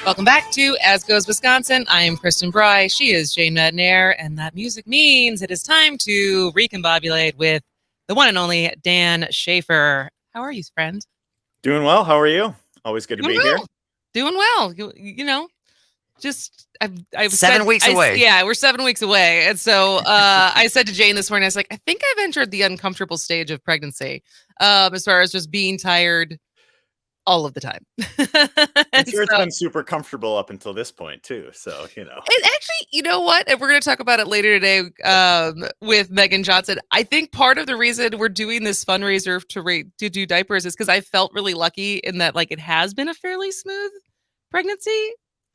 Welcome back to As Goes Wisconsin. I am Kristen Bry. She is Jane Madnair, and that music means it is time to recombobulate with the one and only Dan Shafer. How are you, friend? Doing well. How are you? Always good to Doing be here. well. Doing well. Just I've said 7 weeks away. yeah, we're 7 weeks away, and so I said to Jane this morning, I was like, I think I've entered the uncomfortable stage of pregnancy, as far as just being tired all of the time. I'm sure it's been super comfortable up until this point too. So, It actually, you know what? And we're going to talk about it later today with Megan Johnson. I think part of the reason we're doing this fundraiser to do diapers is because I felt really lucky in that, like, it has been a fairly smooth pregnancy.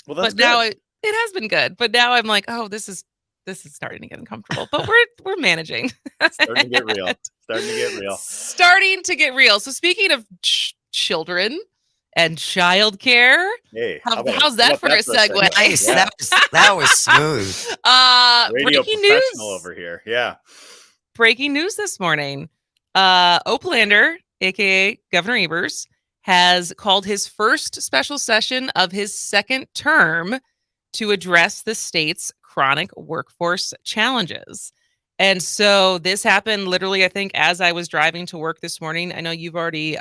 Well, that's but good. now it has been good. But now I'm like, oh, this is starting to get uncomfortable. But we're managing. Starting to get real. Starting to get real. So speaking of children and childcare. Hey, how's that for a segue? Nice. Yeah. That was smooth. Radio breaking professional news over here. Yeah. Breaking news this morning. Oplander, aka Governor Evers, has called his first special session of his second term to address the state's chronic workforce challenges. And so this happened literally, I think, as I was driving to work this morning. I know you've already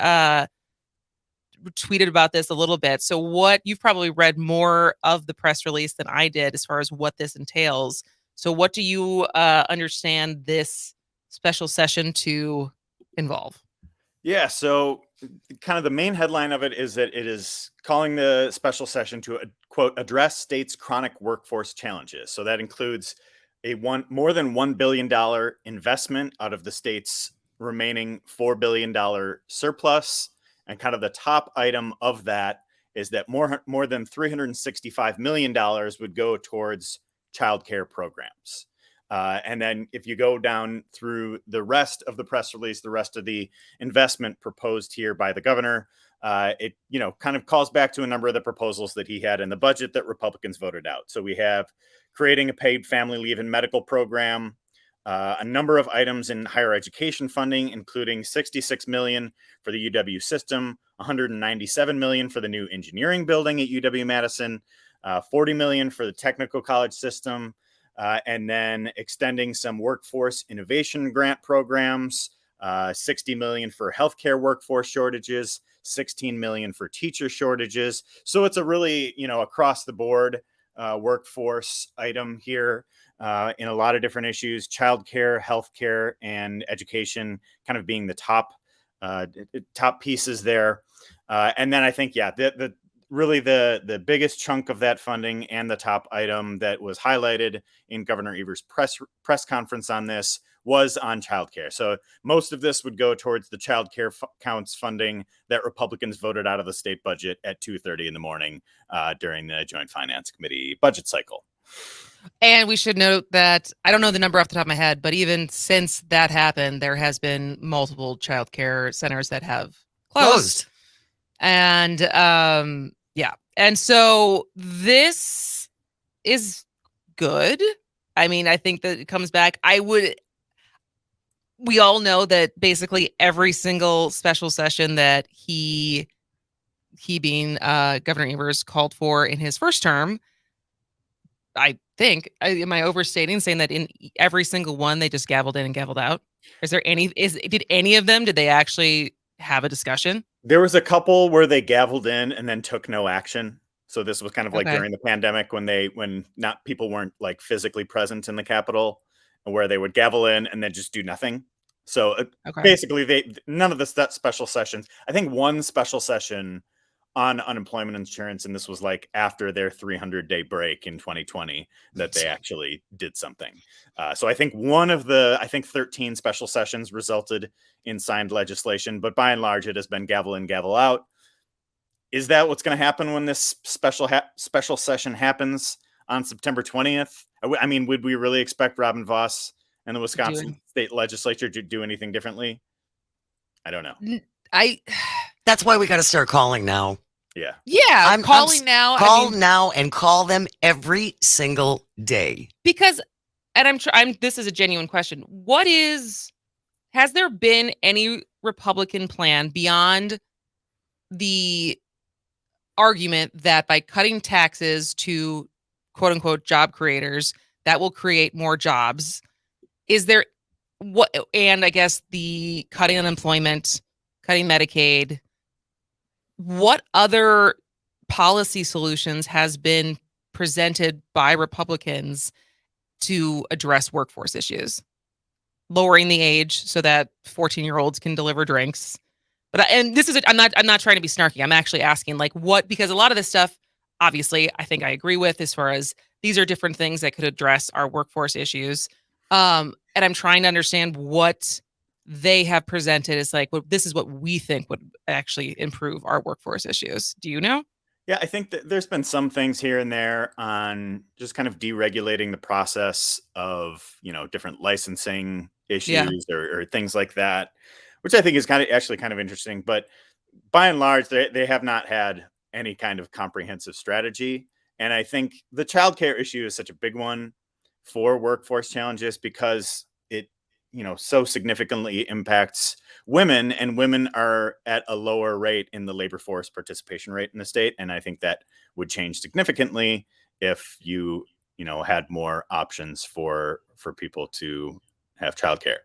tweeted about this a little bit. So you've probably read more of the press release than I did as far as what this entails. So what do you understand this special session to involve? Yeah. So kind of the main headline of it is that it is calling the special session to, quote, address state's chronic workforce challenges. So that includes more than $1 billion investment out of the state's remaining $4 billion surplus. And kind of the top item of that is that more than $365 million would go towards childcare programs. And then if you go down through the rest of the press release, the rest of the investment proposed here by the governor, it kind of calls back to a number of the proposals that he had in the budget that Republicans voted out. So we have creating a paid family leave and medical program, a number of items in higher education funding, including $66 million for the UW system, $197 million for the new engineering building at UW-Madison, $40 million for the technical college system, and then extending some workforce innovation grant programs, $60 million for healthcare workforce shortages, $16 million for teacher shortages. So it's a really, across the board workforce item here. In a lot of different issues, childcare, healthcare, and education kind of being the top pieces there. And then I think, the biggest chunk of that funding and the top item that was highlighted in Governor Evers' press conference on this was on childcare. So most of this would go towards the childcare counts funding that Republicans voted out of the state budget at 2:30 in the morning during the Joint Finance Committee budget cycle. And we should note that I don't know the number off the top of my head, but even since that happened, there has been multiple child care centers that have closed. And and so this is good. I mean, I think that it comes back. We all know that basically every single special session that he being Governor Evers called for in his first term, am I overstating saying that in every single one they just gavelled in and gavelled out? Did any of them, did they actually have a discussion? There was a couple where they gavelled in and then took no action. So this was kind of like during the pandemic when people weren't like physically present in the Capitol, where they would gavel in and then just do nothing. So basically none of the special sessions. I think one special session on unemployment insurance, and this was like after their 300-day break in 2020 that they actually did something. So I think one of the 13 special sessions resulted in signed legislation, but by and large it has been gavel in, gavel out. Is that what's going to happen when this special session happens on September 20th? I mean, would we really expect Robin Vos and the Wisconsin state legislature to do anything differently? I don't know. That's why we got to start calling now. Yeah. I'm calling now. Call now and call them every single day. Because, and this is a genuine question. Has there been any Republican plan beyond the argument that by cutting taxes to quote unquote job creators, that will create more jobs. Is there what, and I guess the cutting unemployment, cutting Medicaid, what other policy solutions has been presented by Republicans to address workforce issues? Lowering the age so that 14-year-olds can deliver drinks. And this is I'm not trying to be snarky. I'm actually asking like what, because a lot of this stuff obviously I think I agree with as far as these are different things that could address our workforce issues. And I'm trying to understand what they have presented as like, well, this is what we think would actually improve our workforce issues. Do you know? Yeah, I think that there's been some things here and there on just kind of deregulating the process of, different licensing Yeah. issues or things like that, which I think is kind of interesting. But by and large, they have not had any kind of comprehensive strategy. And I think the childcare issue is such a big one for workforce challenges because it, so significantly impacts women, and women are at a lower rate in the labor force participation rate in the state. And I think that would change significantly if had more options for people to have childcare.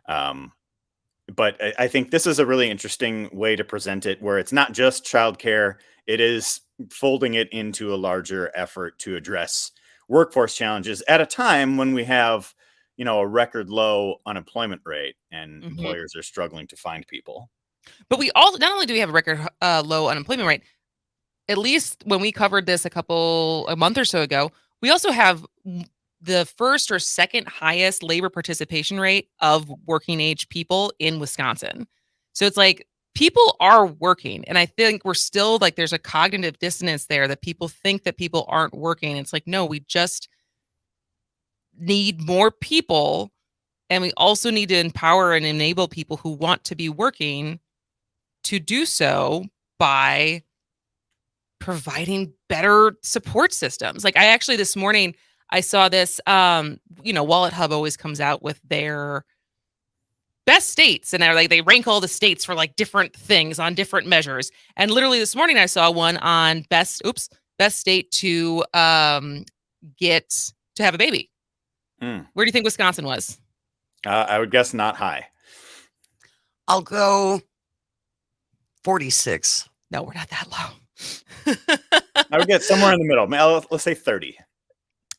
But I think this is a really interesting way to present it, where it's not just childcare, it is folding it into a larger effort to address workforce challenges at a time when we have, a record low unemployment rate and Mhm. employers are struggling to find people. But we all not only do we have a record low unemployment rate, at least when we covered this a month or so ago, we also have the first or second highest labor participation rate of working age people in Wisconsin. So it's like people are working. And I think we're still like there's a cognitive dissonance there that people think that people aren't working. It's like, no, we just need more people. And we also need to empower and enable people who want to be working to do so by providing better support systems. Like I actually this morning I saw this Wallet Hub always comes out with their best states and they're like they rank all the states for like different things on different measures. And literally this morning I saw one on best state to get to have a baby. Hmm. Where do you think Wisconsin was? I would guess not high. I'll go 46. No, we're not that low. I would get somewhere in the middle. Let's say 30.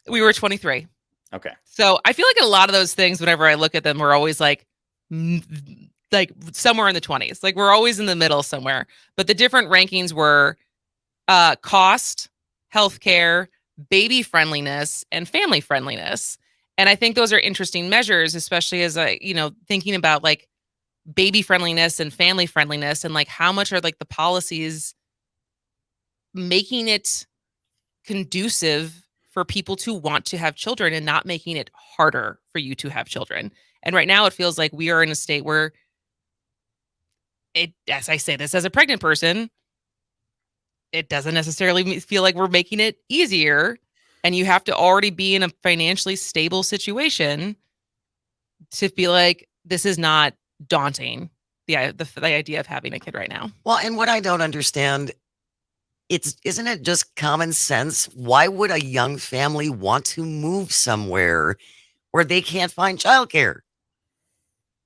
We were 23. Okay. So I feel like a lot of those things, whenever I look at them, we're always like somewhere in the 20s. Like we're always in the middle somewhere. But the different rankings were cost, healthcare, baby friendliness, and family friendliness. And I think those are interesting measures, especially as thinking about like baby friendliness and family friendliness and like how much are like the policies making it conducive for people to want to have children and not making it harder for you to have children. And right now it feels like we are in a state where as I say this as a pregnant person, it doesn't necessarily feel like we're making it easier. And you have to already be in a financially stable situation to feel like this is not daunting. The idea of having a kid right now. Well, and what I don't understand, isn't it just common sense? Why would a young family want to move somewhere where they can't find childcare?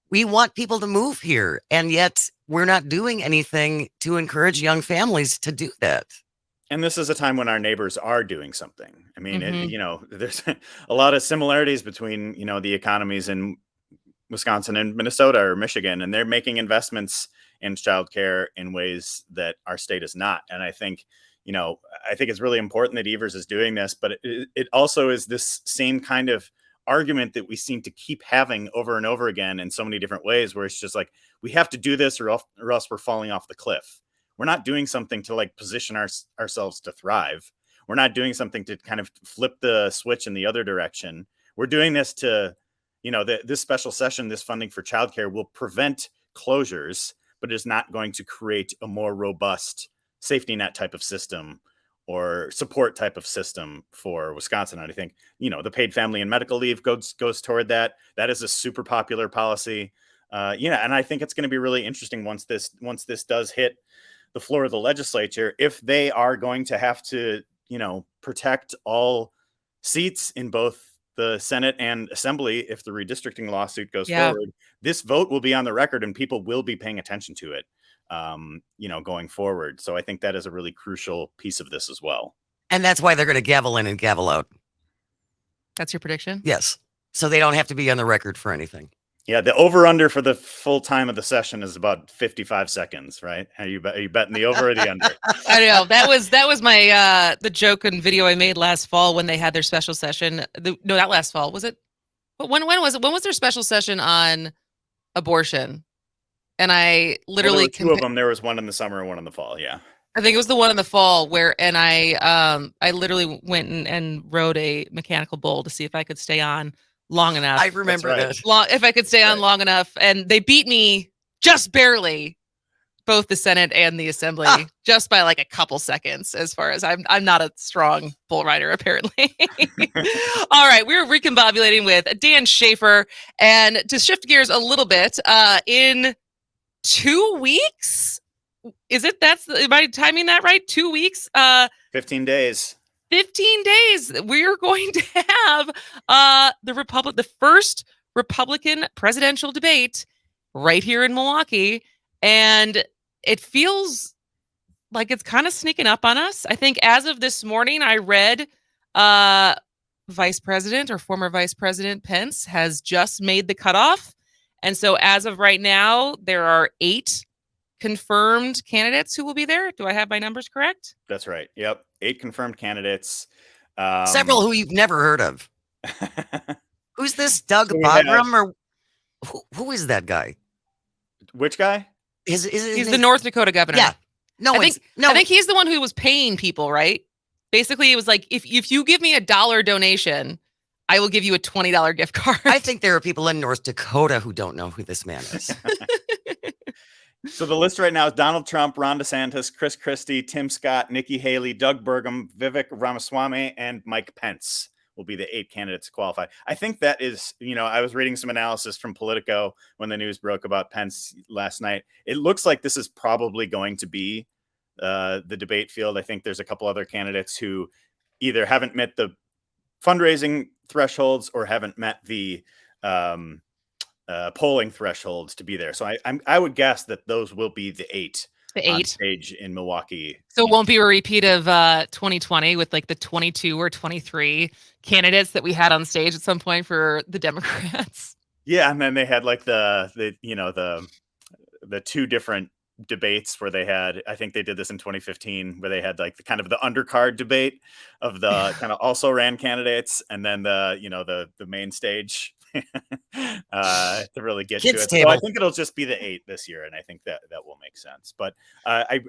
We want people to move here, and yet we're not doing anything to encourage young families to do that. And this is a time when our neighbors are doing something. I mean, Mhm. there's a lot of similarities between, the economies in Wisconsin and Minnesota or Michigan, and they're making investments in childcare in ways that our state is not. And I think, I think it's really important that Evers is doing this, but it also is this same kind of argument that we seem to keep having over and over again in so many different ways, where it's just like, we have to do this or else we're falling off the cliff. We're not doing something to like position ourselves to thrive. We're not doing something to kind of flip the switch in the other direction. We're doing this to, this special session, this funding for childcare will prevent closures, but is not going to create a more robust safety net type of system or support type of system for Wisconsin. And I think, the paid family and medical leave goes toward that. That is a super popular policy. And I think it's going to be really interesting once this does hit the floor of the legislature, if they are going to have to, protect all seats in both the Senate and Assembly, if the redistricting lawsuit goes forward, this vote will be on the record and people will be paying attention to it, going forward. So I think that is a really crucial piece of this as well. And that's why they're going to gavel in and gavel out. That's your prediction? Yes. So they don't have to be on the record for anything. Yeah, the over-under for the full time of the session is about 55 seconds, right? Are you betting the over or the under? I know that was my the joke and video I made last fall when they had their special session. No, not last fall. Was it? But when was it? When was their special session on abortion? And I literally there were two of them. There was one in the summer and one in the fall. Yeah, I think it was the one in the fall and I literally went and rode a mechanical bull to see if I could stay on long enough. I remember that. If I could stay on long enough, and they beat me just barely, both the Senate and the Assembly, just by like a couple seconds. As far as I'm not a strong bull rider, apparently. All right, we're recombobulating with Dan Shafer, and to shift gears a little bit, in 2 weeks. Am I timing that right? 2 weeks? 15 days. 15 days. We're going to have the first Republican presidential debate right here in Milwaukee. And it feels like it's kind of sneaking up on us. I think as of this morning, I read Vice President or former Vice President Pence has just made the cutoff. And so as of right now, there are 8 confirmed candidates who will be there. Do I have my numbers correct? That's right. Yep. 8 confirmed candidates. Several who you've never heard of. Who's this Doug Bagram or who is that guy? Which guy? He's the North Dakota governor. Yeah. I think he's the one who was paying people, right? Basically, it was like, if you give me $1 donation, I will give you a $20 gift card. I think there are people in North Dakota who don't know who this man is. So the list right now is Donald Trump, Ron DeSantis, Chris Christie, Tim Scott, Nikki Haley, Doug Burgum, Vivek Ramaswamy, and Mike Pence will be the 8 candidates to qualify. I think that is, I was reading some analysis from Politico when the news broke about Pence last night. It looks like this is probably going to be the debate field. I think there's a couple other candidates who either haven't met the fundraising thresholds or haven't met the polling thresholds to be there. So I would guess that those will be the 8 on stage in Milwaukee. So it won't be a repeat of 2020 with like the 22 or 23 candidates that we had on stage at some point for the Democrats. Yeah, and then they had like the 2 different debates where they had, I think they did this in 2015, where they had like the kind of the undercard debate of the kind of also ran candidates, and then the main stage to really get Kids to it. So I think it'll just be the 8 this year, and I think that will make sense. But I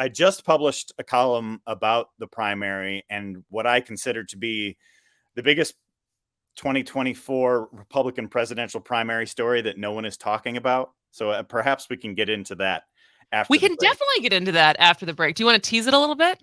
just published a column about the primary and what I consider to be the biggest 2024 Republican presidential primary story that no one is talking about. So perhaps we can get into that after. We can definitely get into that after the break. Do you want to tease it a little bit?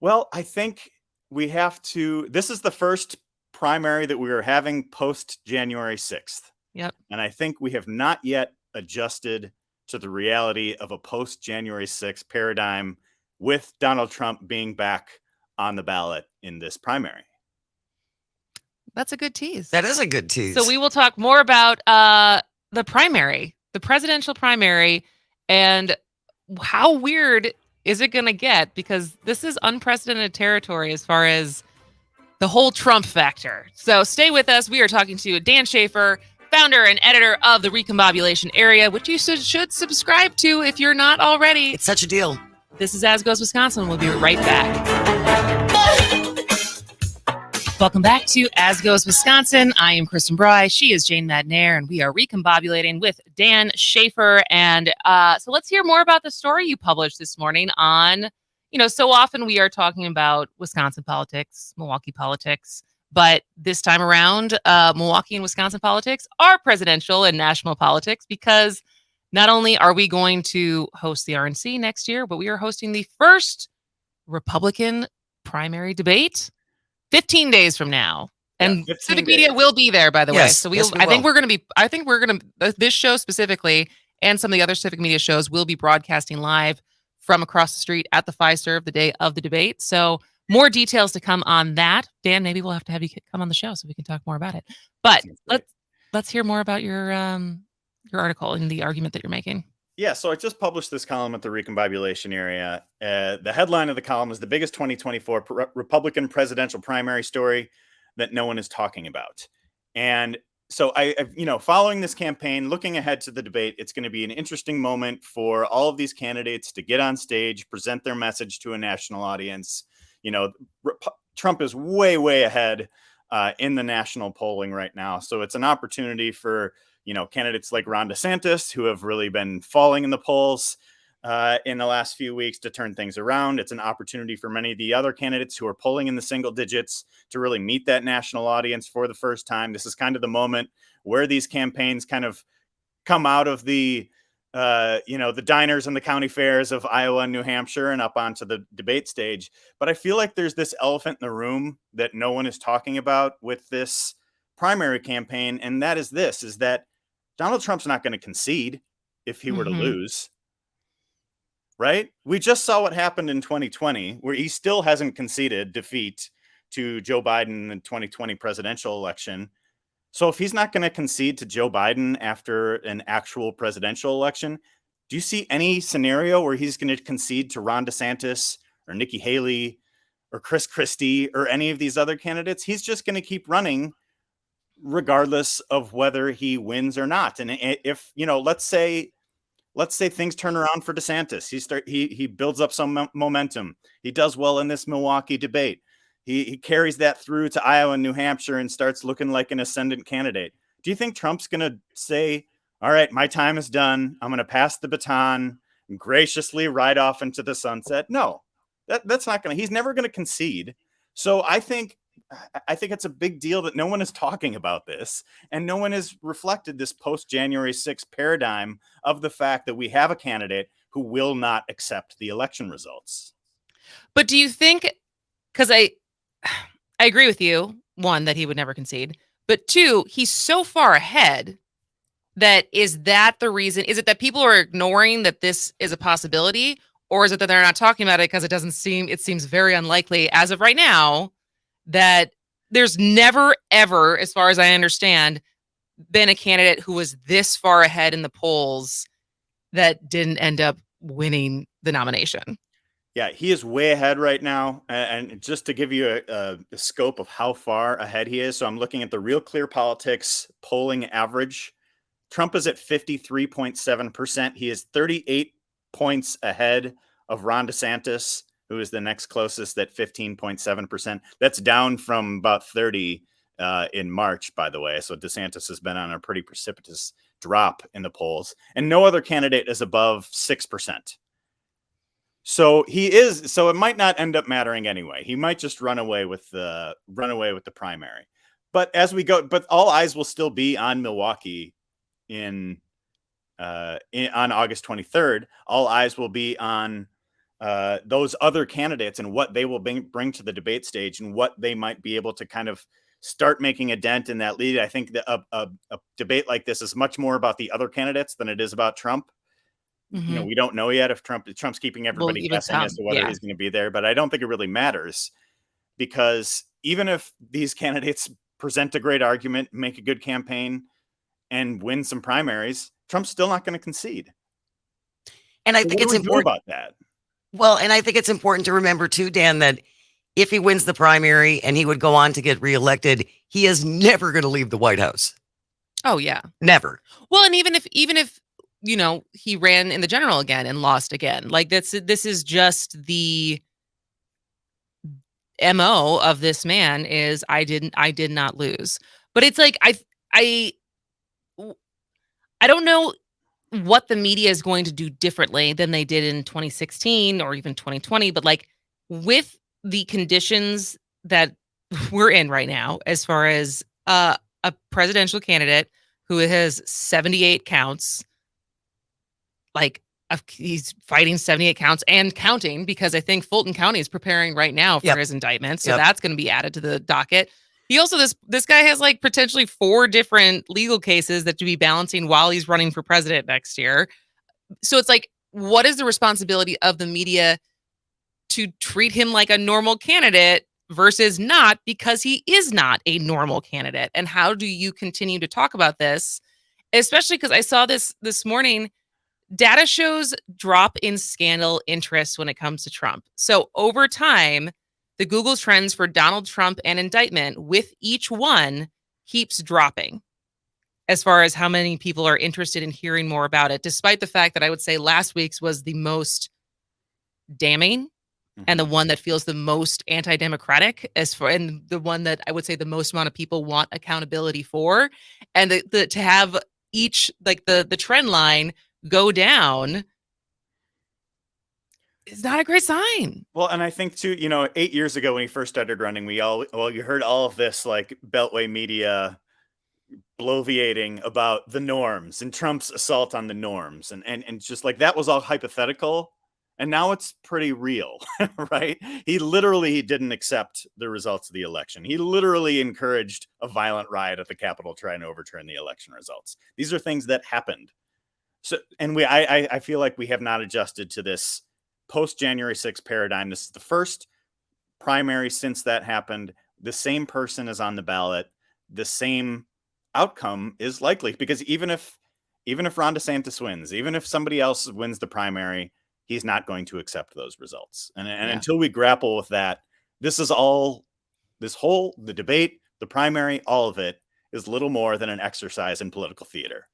Well, I think we have to. This is the first primary that we are having post January 6th. Yep. And I think we have not yet adjusted to the reality of a post January 6th paradigm with Donald Trump being back on the ballot in this primary. That's a good tease. That is a good tease. So we will talk more about the primary, the presidential primary, and how weird is it going to get? Because this is unprecedented territory as far as the whole Trump factor. So stay with us. We are talking to Dan Shafer, founder and editor of the Recombobulation Area, which you should subscribe to if you're not already. It's such a deal. This is As Goes Wisconsin. We'll be right back. Welcome back to As Goes Wisconsin. I am Kristen Bry. She is Jane Madnair, and we are recombobulating with Dan Shafer. And so let's hear more about the story you published this morning on, so often we are talking about Wisconsin politics, Milwaukee politics, but this time around, Milwaukee and Wisconsin politics are presidential and national politics, because not only are we going to host the RNC next year, but we are hosting the first Republican primary debate 15 days from now. And Civic Media will be there, by the way. So I think we're going to, this show specifically, and some of the other Civic Media shows will be broadcasting live from across the street at the Fiserv the day of the debate. So more details to come on that. Dan, maybe we'll have to have you come on the show so we can talk more about it. But let's hear more about your article and the argument that you're making. Yeah, so I just published this column at the Recombobulation area. The headline of the column is the biggest 2024 Republican presidential primary story that no one is talking about. And so following this campaign, looking ahead to the debate, it's going to be an interesting moment for all of these candidates to get on stage, present their message to a national audience. Trump is way, way ahead in the national polling right now. So it's an opportunity for candidates like Ron DeSantis, who have really been falling in the polls in the last few weeks, to turn things around. It's an opportunity for many of the other candidates who are polling in the single digits to really meet that national audience for the first time. This is kind of the moment where these campaigns kind of come out of the diners and the county fairs of Iowa and New Hampshire and up onto the debate stage. But I feel like there's this elephant in the room that no one is talking about with this primary campaign. And that is that Donald Trump's not going to concede if he were to lose, right? We just saw what happened in 2020, where he still hasn't conceded defeat to Joe Biden in the 2020 presidential election. So if he's not going to concede to Joe Biden after an actual presidential election, do you see any scenario where he's going to concede to Ron DeSantis or Nikki Haley or Chris Christie or any of these other candidates? He's just going to keep running regardless of whether he wins or not. And if, let's say things turn around for DeSantis, he builds up some momentum. He does well in this Milwaukee debate. He carries that through to Iowa and New Hampshire and starts looking like an ascendant candidate. Do you think Trump's going to say, all right, my time is done, I'm going to pass the baton and graciously ride off into the sunset? No, that's not going to, he's never going to concede. So I think it's a big deal that no one is talking about this, and no one has reflected this post-January 6th paradigm of the fact that we have a candidate who will not accept the election results. But do you think, because I agree with you, one, that he would never concede, but two, he's so far ahead that is that the reason? Is it that people are ignoring that this is a possibility, or is it that they're not talking about it because it seems very unlikely as of right now that there's never, ever, as far as I understand, been a candidate who was this far ahead in the polls that didn't end up winning the nomination? Yeah, he is way ahead right now. And just to give you a scope of how far ahead he is, so I'm looking at the Real Clear Politics polling average. Trump is at 53.7%. He is 38 points ahead of Ron DeSantis, who is the next closest at 15.7%. That's down from about 30 in March, by the way. So DeSantis has been on a pretty precipitous drop in the polls, and no other candidate is above 6%. So it might not end up mattering anyway. He might just run away with the primary. But but all eyes will still be on Milwaukee on August 23rd. All eyes will be on those other candidates and what they will bring to the debate stage and what they might be able to kind of start making a dent in that lead. I think that a debate like this is much more about the other candidates than it is about Trump. Mm-hmm. We don't know yet if Trump's keeping everybody guessing as to whether he's going to be there, but I don't think it really matters, because even if these candidates present a great argument, make a good campaign, and win some primaries, Trump's still not going to concede. And I think it's important about that. Well, and I think it's important to remember too, Dan, that if he wins the primary and he would go on to get reelected, he is never going to leave the White House. Oh yeah, never. Well, and even if he ran in the general again and lost again, like this is just the MO of this man is I did not lose. But it's like I don't know what the media is going to do differently than they did in 2016 or even 2020, but like with the conditions that we're in right now, as far as a presidential candidate who has 78 counts, like he's fighting 78 counts and counting, because I think Fulton County is preparing right now for his indictment. So that's going to be added to the docket. He also, this guy has like potentially 4 different legal cases that to be balancing while he's running for president next year. So it's like what is the responsibility of the media to treat him like a normal candidate versus not, because he is not a normal candidate? And how do you continue to talk about this? Especially because I saw this morning, data shows drop in scandal interest when it comes to Trump. So over time, the Google trends for Donald Trump and indictment with each one keeps dropping as far as how many people are interested in hearing more about it, despite the fact that I would say last week's was the most damning and the one that feels the most anti-democratic, and the one that I would say the most amount of people want accountability for. And to have each, like the trend line go down is not a great sign. Well, and I think too, 8 years ago when he first started running, you heard all of this like Beltway media bloviating about the norms and Trump's assault on the norms, and just like that was all hypothetical, and now it's pretty real. Right? He literally didn't accept the results of the election. He literally encouraged a violent riot at the Capitol trying to overturn the election results. These are things that happened. So, and I feel like we have not adjusted to this post January 6th paradigm. This is the first primary since that happened. The same person is on the ballot. The same outcome is likely, because even if Ron DeSantis wins, even if somebody else wins the primary, he's not going to accept those results. And until we grapple with that, the debate, the primary, all of it is little more than an exercise in political theater.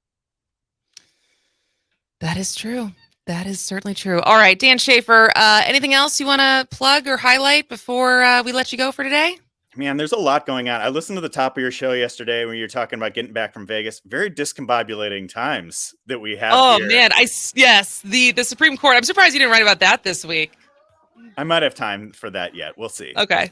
That is true. That is certainly true. All right, Dan Shafer, anything else you want to plug or highlight before we let you go for today? Man, there's a lot going on. I listened to the top of your show yesterday when you were talking about getting back from Vegas. Very discombobulating times that we have here. Man, yes, the Supreme Court. I'm surprised you didn't write about that this week. I might have time for that yet. We'll see. Okay.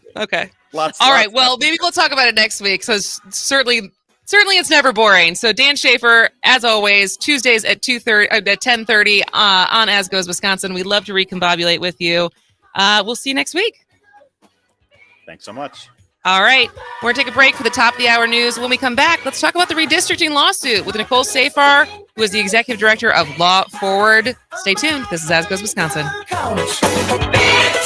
Lots. All right. Well, maybe we'll talk about it next week. So certainly it's never boring. So Dan Shafer, as always, Tuesdays at 10:30 on As Goes Wisconsin. We love to recombobulate with you. We'll see you next week. Thanks so much. All right. We're going to take a break for the top of the hour news. When we come back, let's talk about the redistricting lawsuit with Nicole Shafer, who is the executive director of Law Forward. Stay tuned. This is As Goes Wisconsin.